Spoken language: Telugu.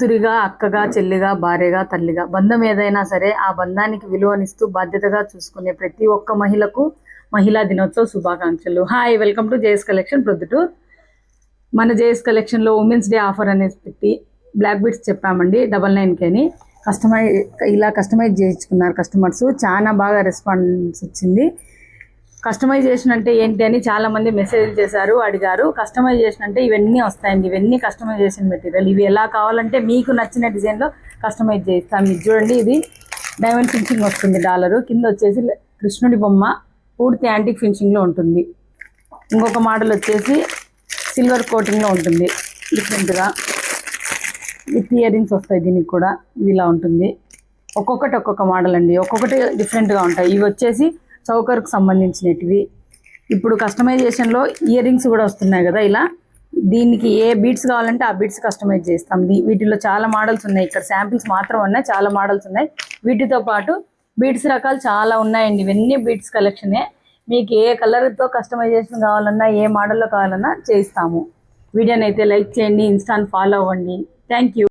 కూతురిగా, అక్కగా, చెల్లిగా, భార్యగా, తల్లిగా బంధం ఏదైనా సరే ఆ బంధానికి విలువనిస్తూ బాధ్యతగా చూసుకునే ప్రతి ఒక్క మహిళకు మహిళా దినోత్సవ శుభాకాంక్షలు. Hi, welcome to JS collection Proddatur. మన జేఎస్ కలెక్షన్లో ఉమెన్స్ డే ఆఫర్ అనేది పెట్టి బ్లాక్ బీడ్స్ చెప్పామండి 99K అని. కస్టమైజ్ చేయించుకున్నారు కస్టమర్స్. చాలా బాగా రెస్పాన్స్ వచ్చింది. కస్టమైజేషన్ అంటే ఏంటి అని చాలామంది మెసేజ్ చేశారు, అడిగారు. కస్టమైజేషన్ అంటే ఇవన్నీ వస్తాయండి. ఇవన్నీ కస్టమైజేషన్ మెటీరియల్. ఇవి ఎలా కావాలంటే మీకు నచ్చిన డిజైన్లో కస్టమైజ్ చేయిస్తాం. మీరు చూడండి, ఇది డైమండ్ ఫినిషింగ్ వస్తుంది డాలరు. కింద వచ్చేసి కృష్ణుడి బొమ్మ పూర్తి యాంటిక్ ఫినిషింగ్లో ఉంటుంది. ఇంకొక మోడల్ వచ్చేసి సిల్వర్ కోటింగ్లో ఉంటుంది డిఫరెంట్గా. విత్ ఇయర్ రింగ్స్ వస్తాయి దీనికి కూడా. ఇది ఇలా ఉంటుంది. ఒక్కొక్కటి ఒక్కొక్క మోడల్ అండి, ఒక్కొక్కటి డిఫరెంట్గా ఉంటాయి. ఇవి వచ్చేసి చౌకర్కు సంబంధించినవి. ఇప్పుడు కస్టమైజేషన్లో ఇయర్ రింగ్స్ కూడా వస్తున్నాయి కదా. ఇలా దీనికి ఏ బీడ్స్ కావాలంటే ఆ బీడ్స్ కస్టమైజ్ చేస్తాం. వీటిలో చాలా మోడల్స్ ఉన్నాయి. ఇక్కడ శాంపిల్స్ మాత్రం ఉన్నాయి, చాలా మోడల్స్ ఉన్నాయి. వీటితో పాటు బీడ్స్ రకాలు చాలా ఉన్నాయండి. ఇవన్నీ బీడ్స్ కలెక్షనే. మీకు ఏ కలర్తో కస్టమైజేషన్ కావాలన్నా, ఏ మోడల్లో కావాలన్నా చేయిస్తాము. వీడియోని అయితే లైక్ చేయండి, ఇన్స్టాని ఫాలో అవ్వండి. Thank you.